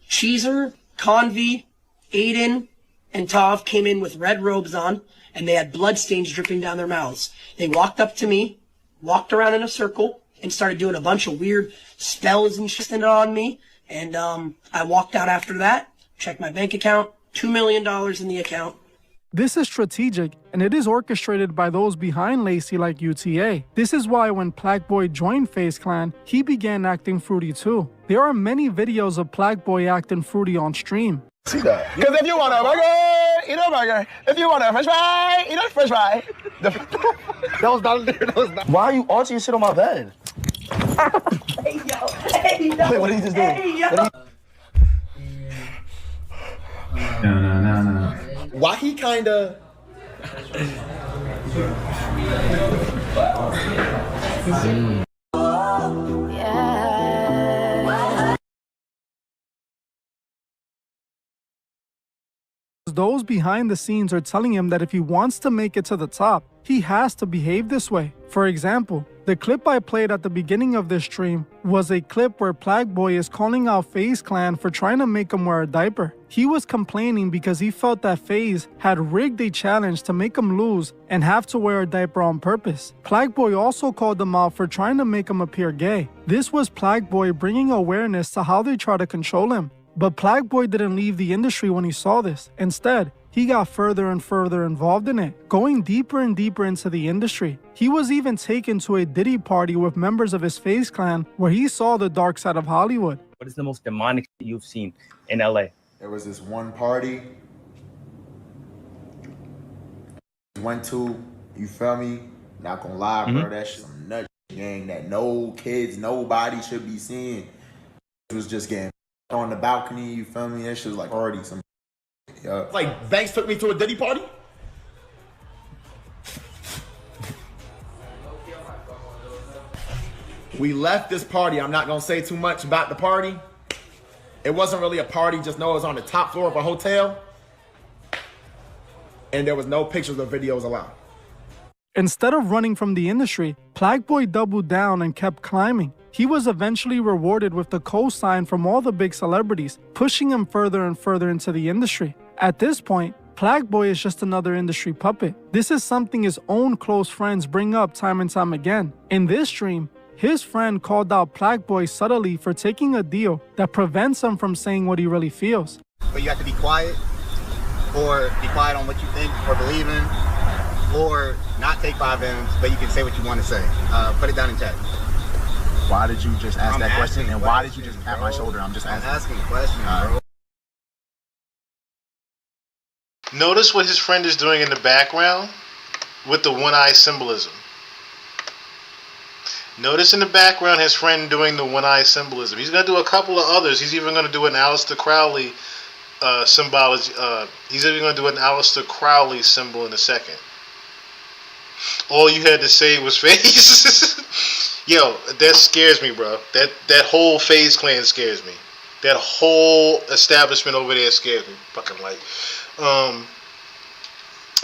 Cheezer, Convy, Aiden, and Tav came in with red robes on, and they had blood stains dripping down their mouths. They walked up to me, walked around in a circle, and started doing a bunch of weird spells and shit on me. And I walked out after that, checked my bank account, $2 million in the account. This is strategic, and it is orchestrated by those behind Lacey like UTA. This is why when Plaque joined FaZe Clan, he began acting fruity too. There are many videos of Plaque acting fruity on stream. See that? Because if you want a burger, eat a burger. If you want a french fry, eat a french fry. That was not there. That was not. Why are you altering shit on my bed? Hey, yo. Hey, yo. Wait, what are you just doing? Hey, yo. No. Why he kinda... Those behind the scenes are telling him that if he wants to make it to the top, he has to behave this way. For example, the clip I played at the beginning of this stream was a clip where Plaque is calling out FaZe Clan for trying to make him wear a diaper. He was complaining because he felt that FaZe had rigged a challenge to make him lose and have to wear a diaper on purpose. Plaque also called them out for trying to make him appear gay. This was Plaque bringing awareness to how they try to control him. But Plaque didn't leave the industry when he saw this. Instead, he got further and further involved in it, going deeper and deeper into the industry. He was even taken to a Diddy party with members of his FaZe Clan where he saw the dark side of Hollywood. What is the most demonic that you've seen in LA? There was this one party went to, you feel me? Not gonna lie, bro, that shit some nut gang that no kids, nobody should be seeing. It was just getting on the balcony, you feel me? That shit was like already some. Yeah. Like Banks took me to a Diddy party? We left this party. I'm not gonna say too much about the party. It wasn't really a party, just know it was on the top floor of a hotel. and there was no pictures or videos allowed. Instead of running from the industry, Plagueboy doubled down and kept climbing. He was eventually rewarded with the co-sign from all the big celebrities, pushing him further and further into the industry. At this point, Plagueboy is just another industry puppet. This is something his own close friends bring up time and time again. In this stream, his friend called out Plagueboy subtly for taking a deal that prevents him from saying what he really feels. But you have to be quiet, or be quiet on what you think or believe in, or not take 5 M's, but you can say what you want to say. Put it down in chat. Why did you just ask that question? And why did you just pat my shoulder? I'm just asking. I'm asking questions, bro. Notice what his friend is doing in the background with the one-eye symbolism. Notice in the background his friend doing the one-eye symbolism. He's going to do a couple of others. He's even going to do an Aleister Crowley symbology. He's even going to do an Aleister Crowley symbol in a second. All you had to say was FaZe. Yo, that scares me, bro. That whole FaZe clan scares me. That whole establishment over there scares me. Fucking like.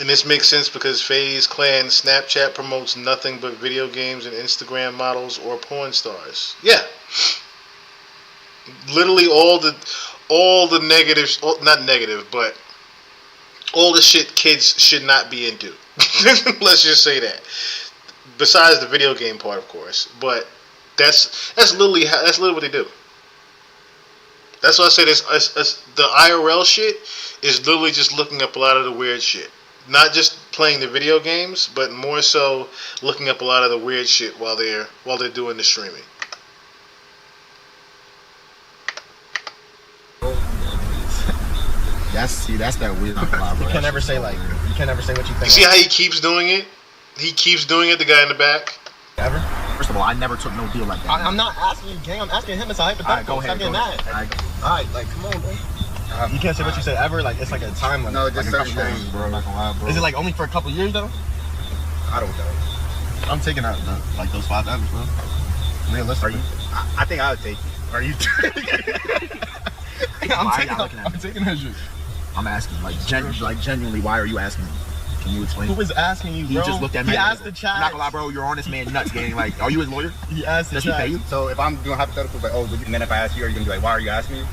And this makes sense because FaZe Clan Snapchat promotes nothing but video games and Instagram models or porn stars. Yeah. Literally all the negatives, not negative, but all the shit kids should not be into. Let's just say that. Besides the video game part, of course, but that's literally what they do. That's why I say this. The IRL shit is literally just looking up a lot of the weird shit. Not just playing the video games, but more so looking up a lot of the weird shit while they're doing the streaming. That's that weird. You can never say what you think. You see how he keeps doing it? He keeps doing it. The guy in the back. Ever? First of all, I never took no deal like that. I'm not asking you, gang. I'm asking him. It's a hypothetical. All right, go ahead. Alright, like, come on, bro. You can't say what you say ever. Like, it's like a time limit. No, just certain things, bro. I'm not gonna lie, bro. Is it like only for a couple years though? I don't know. I'm taking out like those 5 M's, bro. Realistic. I think I would take it. Are you? I'm taking that shit. I'm asking, like genuinely, why are you asking me? Can you explain? Who was asking you, bro? He just looked at me. He asked the chat. I'm not gonna lie, bro. You're on this man nuts, gang. Like, are you his lawyer? He asked the Does chat. he pay you? So if I'm doing hypotheticals, like, and then if I ask you, are you gonna be like, why are you asking me?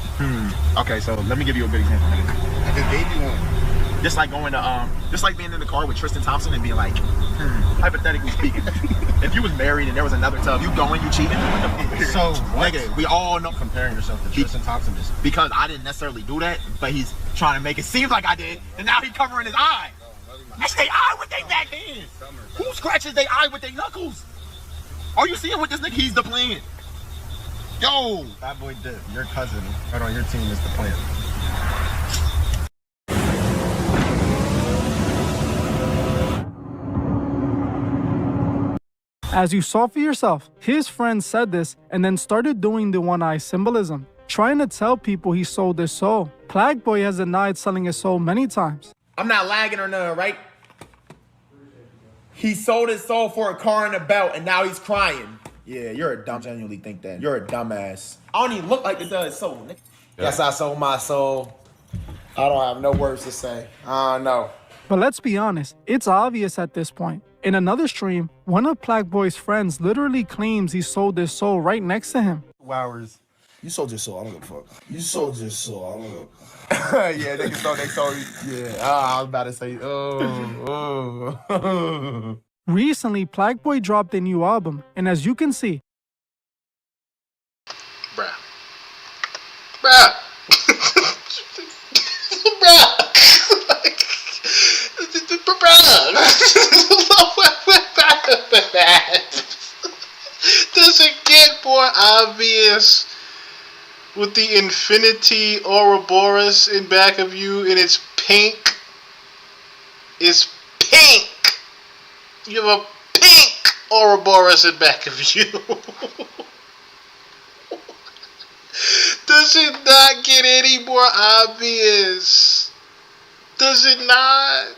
Okay, so let me give you a good example. I just gave you one. Just like going to just like being in the car with Tristan Thompson and being like, hypothetically speaking, if you was married and there was another tub, you going, you cheating? So what? Nigga, we all know comparing yourself to Tristan Thompson is because I didn't necessarily do that, but he's trying to make it seem like I did, and now he's covering his eye. That's their eye with their back hands. Who scratches their eye with their knuckles? Are you seeing what this nigga? He's the plan. Yo, that boy did. Your cousin, right on your team, is the plan. As you saw for yourself, his friend said this and then started doing the one-eye symbolism, trying to tell people he sold his soul. Plagueboy has denied selling his soul many times. I'm not lagging or nothing, right? He sold his soul for a car and a belt, and now he's crying. Yeah, you're a dumb. Genuinely think that. You're a dumbass. I don't even look like the does soul, nigga. Yes, I sold my soul. I don't have no words to say. I don't know. But let's be honest, it's obvious at this point. In another stream, one of Plagueboy's friends literally claims he sold his soul right next to him. Hours. You sold your soul. I don't give a fuck. You sold your soul. I don't give a fuck. Yeah, they sold. Yeah, I was about to say, Recently, Plagueboy dropped a new album, and as you can see, Bruh. Does it get more obvious with the Infinity Ouroboros in back of you and it's pink? It's pink! You have a pink Ouroboros in back of you. Does it not get any more obvious? Does it not?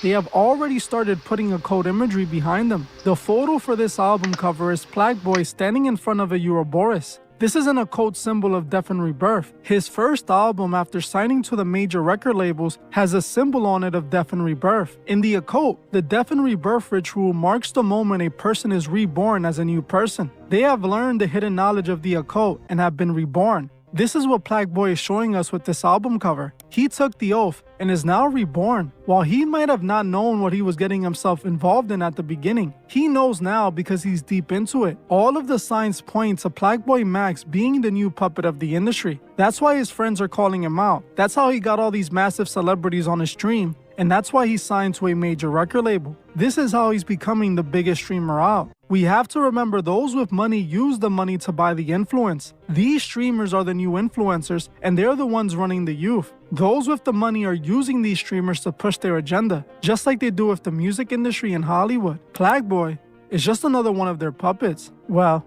they have already started putting a code imagery behind them. The photo for this album cover is Plagueboy standing in front of a Ouroboros. This isn't a code symbol of death and rebirth. His first album after signing to the major record labels has a symbol on it of death and rebirth. In the occult, the death and rebirth ritual marks the moment a person is reborn as a new person. They have learned the hidden knowledge of the occult and have been reborn. This is what Plaque is showing us with this album cover. He took the oath and is now reborn. While he might have not known what he was getting himself involved in at the beginning, he knows now because he's deep into it. All of the signs point to Plaque Max being the new puppet of the industry. That's why his friends are calling him out. That's how he got all these massive celebrities on his stream. And that's why he signed to a major record label. This is how he's becoming the biggest streamer out. We have to remember those with money use the money to buy the influence. These streamers are the new influencers, and they're the ones running the youth. Those with the money are using these streamers to push their agenda, just like they do with the music industry in Hollywood. Plague Boy is just another one of their puppets. Well,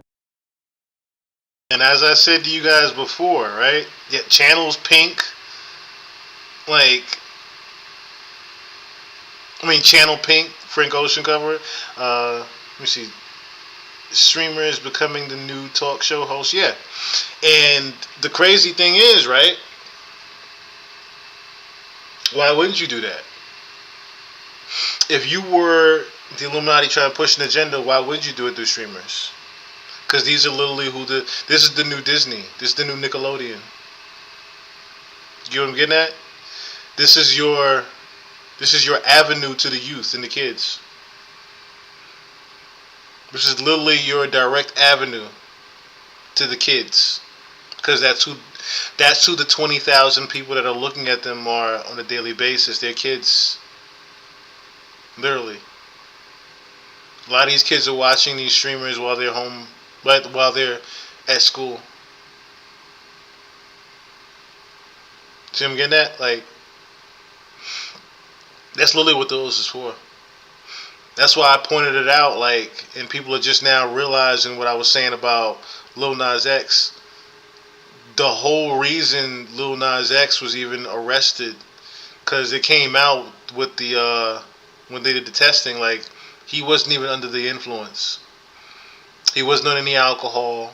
and as I said to you guys before, right? Yeah, Channel's Pink. Channel Pink, Frank Ocean cover. Let me see. Streamer is becoming the new talk show host. Yeah. And the crazy thing is, right? Why wouldn't you do that? If you were the Illuminati trying to push an agenda, why would you do it through streamers? Because these are literally this is the new Disney. This is the new Nickelodeon. You know what I'm getting at? This is your avenue to the youth and the kids. This is literally your direct avenue to the kids. Because that's who the 20,000 people that are looking at them are on a daily basis. They're kids. Literally. A lot of these kids are watching these streamers while they're home, while they're at school. See what I'm getting at? That's literally what those is for. That's why I pointed it out, and people are just now realizing what I was saying about Lil Nas X. The whole reason Lil Nas X was even arrested, because it came out with when they did the testing, he wasn't even under the influence. He wasn't on any alcohol,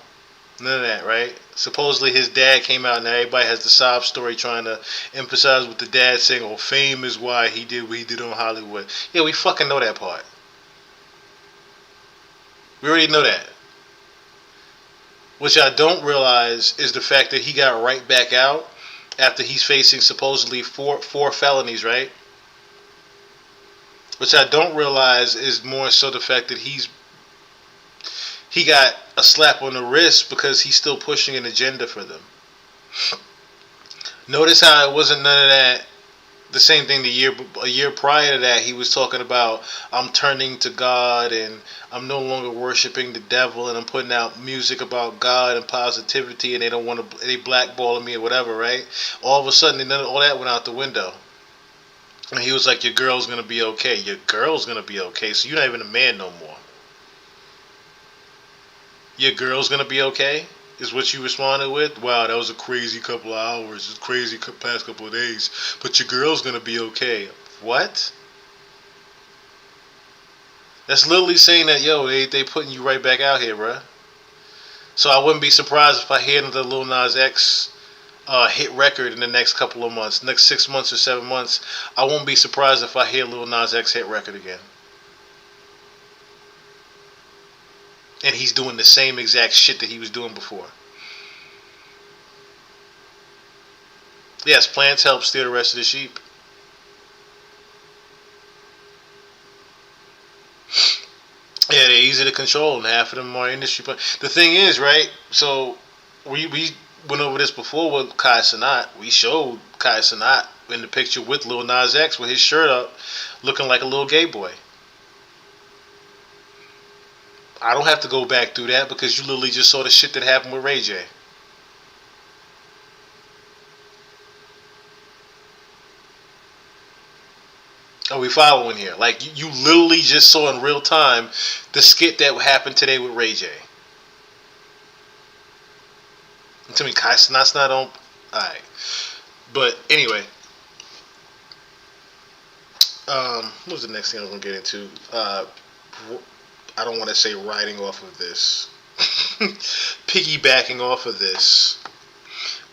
none of that, right? Supposedly his dad came out and everybody has the sob story trying to emphasize what the dad saying, oh, fame is why he did what he did on Hollywood. Yeah, we fucking know that part. We already know that. What I don't realize is the fact that he got right back out after he's facing supposedly four felonies, right? Which I don't realize is more so the fact that he got a slap on the wrist because he's still pushing an agenda for them. Notice how it wasn't none of that. The same thing a year prior to that, he was talking about, I'm turning to God and I'm no longer worshiping the devil and I'm putting out music about God and positivity and they blackballing me or whatever, right? All of a sudden, all that went out the window. And he was like, your girl's going to be okay. Your girl's going to be okay. So you're not even a man no more. Your girl's going to be okay? Is what you responded with? Wow, that was a crazy couple of hours. It's crazy past couple of days. But your girl's going to be okay. What? That's literally saying that, yo, they putting you right back out here, bruh. So I wouldn't be surprised if I hear another Lil Nas X hit record in the next couple of months. Next 6 months or 7 months. I won't be surprised if I hear Lil Nas X hit record again. And he's doing the same exact shit that he was doing before. Yes, plants help steer the rest of the sheep. Yeah, they're easy to control, and half of them are industry. But the thing is, right? So we went over this before with Kai Cenat. We showed Kai Cenat in the picture with Lil Nas X with his shirt up, looking like a little gay boy. I don't have to go back through that because you literally just saw the shit that happened with Ray J. Are we following here? You literally just saw in real time the skit that happened today with Ray J. To me, Kai Cenat's not on. Alright. But anyway. What was the next thing I was going to get into? I don't want to say riding off of this. piggybacking off of this,